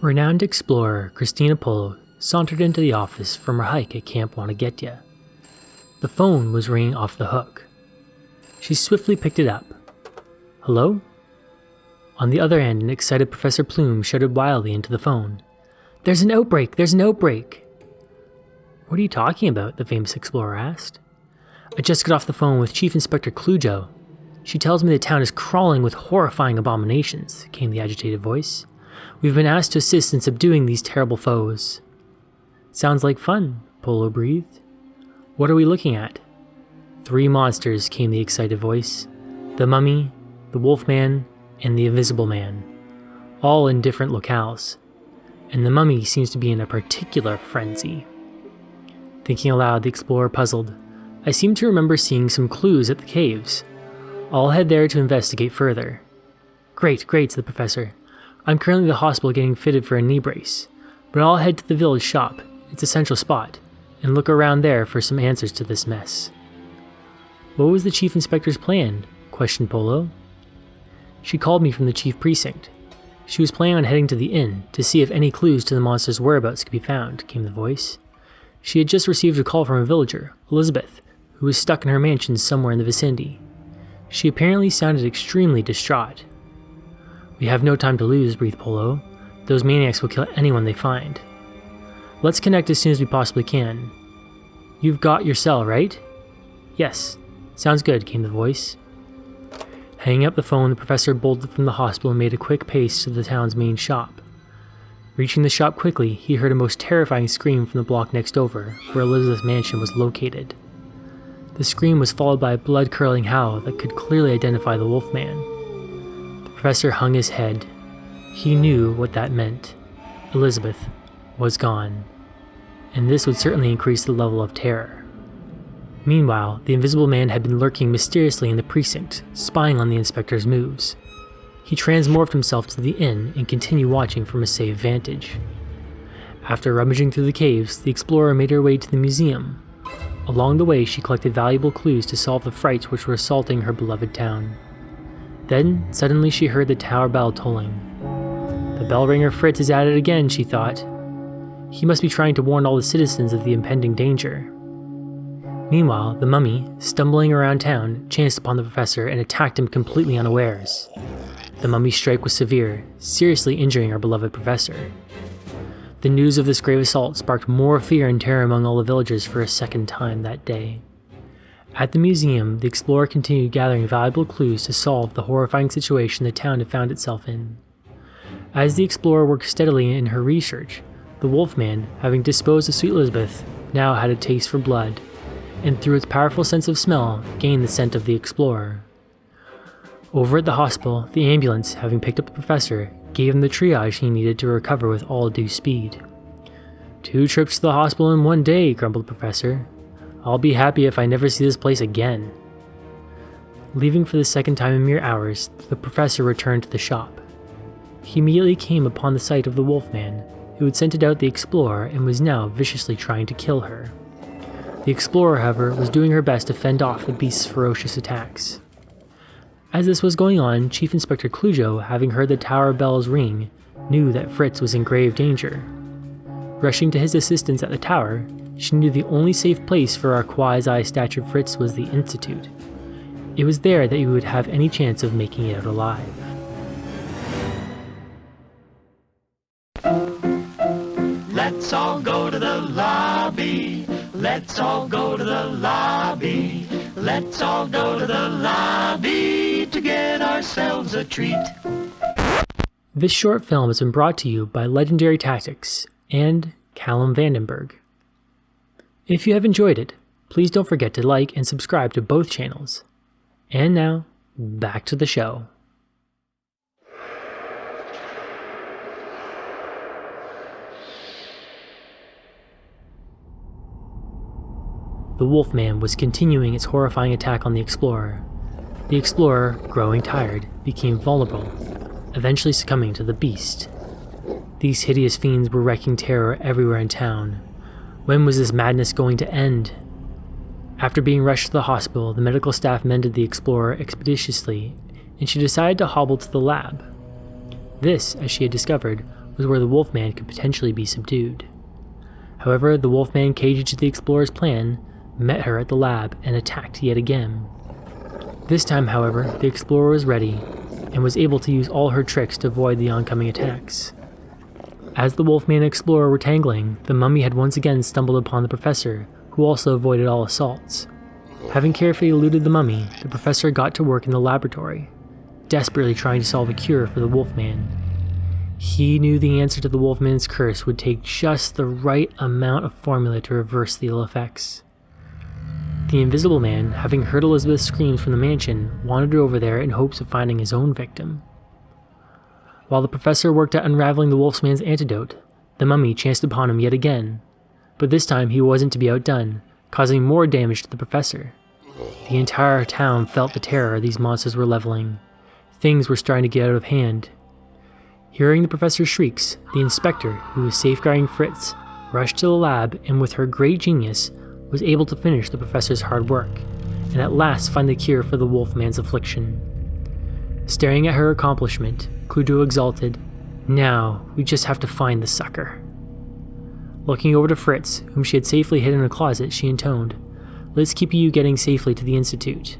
Renowned explorer Christina Polo sauntered into the office from her hike at Camp Wannagetya. The phone was ringing off the hook. She swiftly picked it up. Hello? On the other end, an excited Professor Plume shouted wildly into the phone. There's an outbreak! There's an outbreak! What are you talking about? The famous explorer asked. I just got off the phone with Chief Inspector Clujo. She tells me the town is crawling with horrifying abominations, came the agitated voice. We've been asked to assist in subduing these terrible foes. Sounds like fun, Polo breathed. What are we looking at? 3 monsters, came the excited voice. The Mummy, the Wolfman, and the Invisible Man. All in different locales. And the Mummy seems to be in a particular frenzy. Thinking aloud, the explorer puzzled. I seem to remember seeing some clues at the caves. I'll head there to investigate further. Great, said the professor. I'm currently at the hospital getting fitted for a knee brace, but I'll head to the village shop, it's a central spot, and look around there for some answers to this mess. What was the chief inspector's plan? Questioned Polo. She called me from the chief precinct. She was planning on heading to the inn to see if any clues to the monster's whereabouts could be found, came the voice. She had just received a call from a villager, Elizabeth, who was stuck in her mansion somewhere in the vicinity. She apparently sounded extremely distraught. We have no time to lose, breathed Polo. Those maniacs will kill anyone they find. Let's connect as soon as we possibly can. You've got your cell, right? Yes. Sounds good, came the voice. Hanging up the phone, the professor bolted from the hospital and made a quick pace to the town's main shop. Reaching the shop quickly, he heard a most terrifying scream from the block next over, where Elizabeth's mansion was located. The scream was followed by a blood-curdling howl that could clearly identify the Wolfman. The professor hung his head. He knew what that meant. Elizabeth was gone, and this would certainly increase the level of terror. Meanwhile, the Invisible Man had been lurking mysteriously in the precinct, spying on the inspector's moves. He transmorphed himself to the inn and continued watching from a safe vantage. After rummaging through the caves, the explorer made her way to the museum. Along the way, she collected valuable clues to solve the frights which were assaulting her beloved town. Then, suddenly she heard the tower bell tolling. The bell ringer Fritz is at it again, she thought. He must be trying to warn all the citizens of the impending danger. Meanwhile, the Mummy, stumbling around town, chanced upon the professor and attacked him completely unawares. The Mummy's strike was severe, seriously injuring our beloved professor. The news of this grave assault sparked more fear and terror among all the villagers for a second time that day. At the museum, the explorer continued gathering valuable clues to solve the horrifying situation the town had found itself in. As the explorer worked steadily in her research, the Wolfman, having disposed of sweet Elizabeth, now had a taste for blood, and through its powerful sense of smell, gained the scent of the explorer. Over at the hospital, the ambulance, having picked up the professor, gave him the triage he needed to recover with all due speed. 2 trips to the hospital in 1 day, grumbled the professor. I'll be happy if I never see this place again. Leaving for the second time in mere hours, the professor returned to the shop. He immediately came upon the sight of the Wolfman, who had scented out the explorer and was now viciously trying to kill her. The explorer, however, was doing her best to fend off the beast's ferocious attacks. As this was going on, Chief Inspector Clujo, having heard the tower bells ring, knew that Fritz was in grave danger. Rushing to his assistance at the tower, she knew the only safe place for our quasi-statured Fritz was the Institute. It was there that he would have any chance of making it out alive. Let's all go to the lobby. Let's all go to the lobby. Let's all go to the lobby to get ourselves a treat. This short film has been brought to you by Legendary Tactics and Callum Vandenberg. If you have enjoyed it, please don't forget to like and subscribe to both channels. And now, back to the show. The Wolfman was continuing its horrifying attack on the explorer. The explorer, growing tired, became vulnerable, eventually succumbing to the beast. These hideous fiends were wreaking terror everywhere in town. When was this madness going to end? After being rushed to the hospital, the medical staff mended the explorer expeditiously, and she decided to hobble to the lab. This, as she had discovered, was was where the Wolfman could potentially be subdued. However, the Wolfman caged to the explorer's plan met her at the lab and attacked yet again. This time, however, the explorer was ready and was able to use all her tricks to avoid the oncoming attacks. As the Wolfman and explorer were tangling, the mummy had once again stumbled upon the professor, who also avoided all assaults. Having carefully eluded the mummy, the professor got to work in the laboratory, desperately trying to solve a cure for the Wolfman. He knew the answer to the Wolfman's curse would take just the right amount of formula to reverse the ill effects. The Invisible Man, having heard Elizabeth's screams from the mansion, wandered over there in hopes of finding his own victim. While the professor worked at unraveling the Wolfman's antidote, the mummy chanced upon him yet again, but this time he wasn't to be outdone, causing more damage to the professor. The entire town felt the terror these monsters were leveling. Things were starting to get out of hand. Hearing the professor's shrieks, the inspector, who was safeguarding Fritz, rushed to the lab and with her great genius, was able to finish the professor's hard work, and at last find the cure for the Wolfman's affliction. Staring at her accomplishment, Cluedo exulted, "Now, we just have to find the sucker." Looking over to Fritz, whom she had safely hid in a closet, she intoned, "Let's keep you getting safely to the Institute."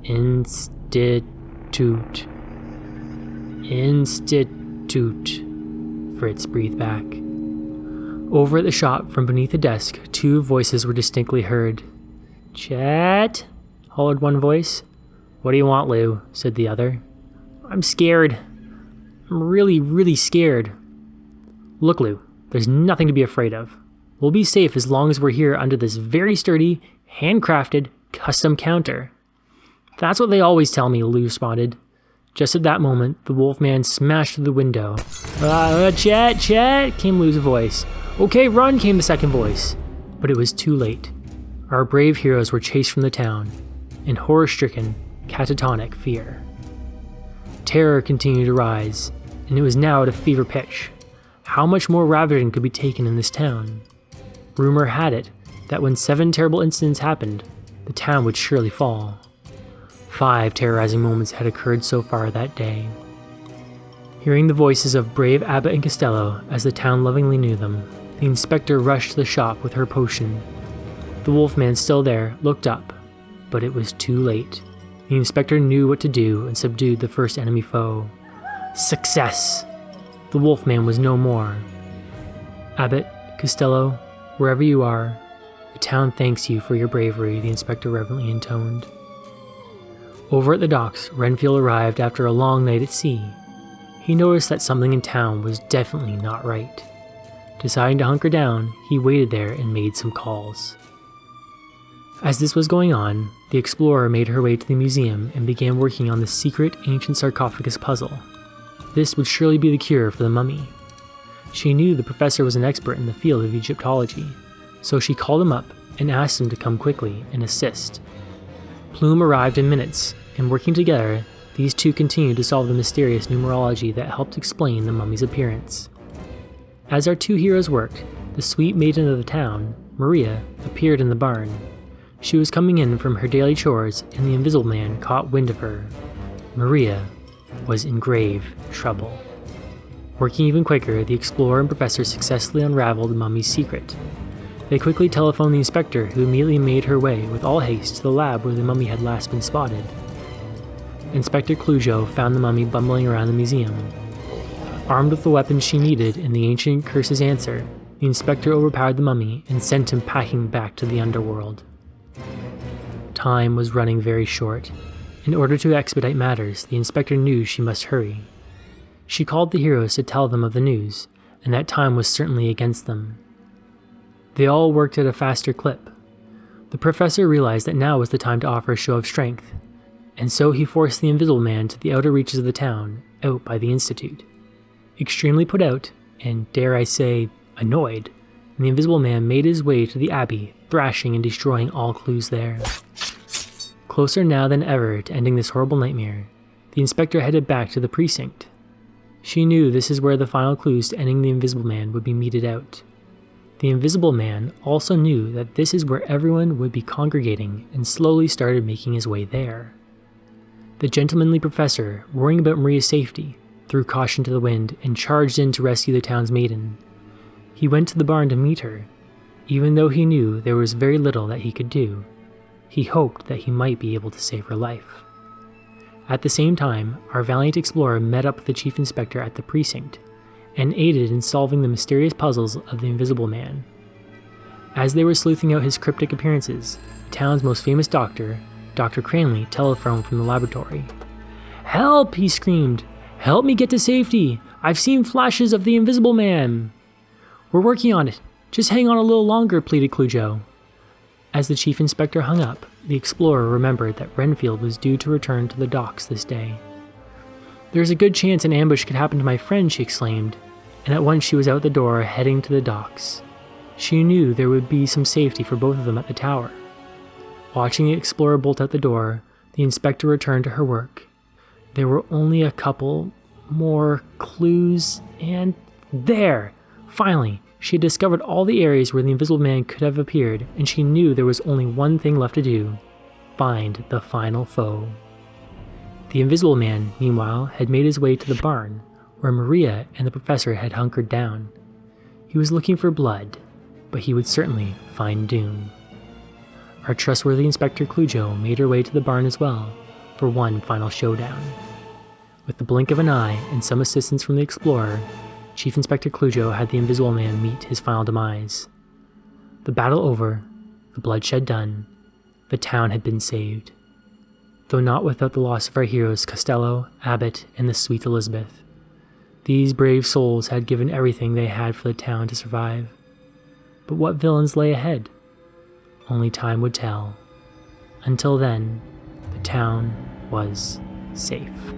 Institute. Fritz breathed back. Over at the shop, from beneath a desk, two voices were distinctly heard. "Chat?" hollered one voice. "What do you want, Lou?" said the other. "I'm scared. I'm really, really scared." "Look, Lou, there's nothing to be afraid of. We'll be safe as long as we're here under this very sturdy, handcrafted, custom counter." "That's what they always tell me," Lou responded. Just at that moment, the Wolfman smashed through the window. Chat, came Lou's voice. "Okay, run," came the second voice. But it was too late. Our brave heroes were chased from the town, in horror-stricken, catatonic fear. Terror continued to rise, and it was now at a fever pitch. How much more ravaging could be taken in this town? Rumor had it that when 7 terrible incidents happened, the town would surely fall. 5 terrorizing moments had occurred so far that day. Hearing the voices of brave Abbott and Costello, as the town lovingly knew them, the inspector rushed to the shop with her potion. The Wolfman, still there, looked up, but it was too late. The inspector knew what to do and subdued the first enemy foe. Success! The Wolfman was no more. "Abbott, Costello, wherever you are, the town thanks you for your bravery," the inspector reverently intoned. Over at the docks, Renfield arrived after a long night at sea. He noticed that something in town was definitely not right. Deciding to hunker down, he waited there and made some calls. As this was going on, the explorer made her way to the museum and began working on the secret ancient sarcophagus puzzle. This would surely be the cure for the mummy. She knew the professor was an expert in the field of Egyptology, so she called him up and asked him to come quickly and assist. Plume arrived in minutes, and working together, these two continued to solve the mysterious numerology that helped explain the mummy's appearance. As our two heroes worked, the sweet maiden of the town, Maria, appeared in the barn. She was coming in from her daily chores, and the Invisible Man caught wind of her. Maria was in grave trouble. Working even quicker, the explorer and professor successfully unraveled the mummy's secret. They quickly telephoned the inspector, who immediately made her way with all haste to the lab where the mummy had last been spotted. Inspector Clujo found the mummy bumbling around the museum. Armed with the weapons she needed and the ancient curse's answer, the inspector overpowered the mummy and sent him packing back to the underworld. Time was running very short. In order to expedite matters, the inspector knew she must hurry. She called the heroes to tell them of the news, and that time was certainly against them. They all worked at a faster clip. The professor realized that now was the time to offer a show of strength, and so he forced the Invisible Man to the outer reaches of the town, out by the Institute. Extremely put out, and dare I say, annoyed, the Invisible Man made his way to the Abbey, thrashing and destroying all clues there. Closer now than ever to ending this horrible nightmare, the inspector headed back to the precinct. She knew this is where the final clues to ending the Invisible Man would be meted out. The Invisible Man also knew that this is where everyone would be congregating and slowly started making his way there. The gentlemanly professor, worrying about Maria's safety, threw caution to the wind and charged in to rescue the town's maiden. He went to the barn to meet her. Even though he knew there was very little that he could do, he hoped that he might be able to save her life. At the same time, our valiant explorer met up with the chief inspector at the precinct and aided in solving the mysterious puzzles of the Invisible Man. As they were sleuthing out his cryptic appearances, the town's most famous doctor, Dr. Cranley, telephoned from the laboratory. "Help!" he screamed. "Help me get to safety! I've seen flashes of the Invisible Man!" "We're working on it. Just hang on a little longer," pleaded Clujo. As the chief inspector hung up, the explorer remembered that Renfield was due to return to the docks this day. "There's a good chance an ambush could happen to my friend," she exclaimed, and at once she was out the door heading to the docks. She knew there would be some safety for both of them at the tower. Watching the explorer bolt out the door, the inspector returned to her work. There were only a couple more clues, and there! Finally, she had discovered all the areas where the Invisible Man could have appeared, and she knew there was only one thing left to do: find the final foe. The Invisible Man, meanwhile, had made his way to the barn, where Maria and the professor had hunkered down. He was looking for blood, but he would certainly find doom. Our trustworthy Inspector Clujo made her way to the barn as well, for one final showdown. With the blink of an eye and some assistance from the explorer, Chief Inspector Clujo had the Invisible Man meet his final demise. The battle over, the bloodshed done, the town had been saved. Though not without the loss of our heroes Costello, Abbott, and the sweet Elizabeth. These brave souls had given everything they had for the town to survive. But what villains lay ahead? Only time would tell. Until then, the town was safe.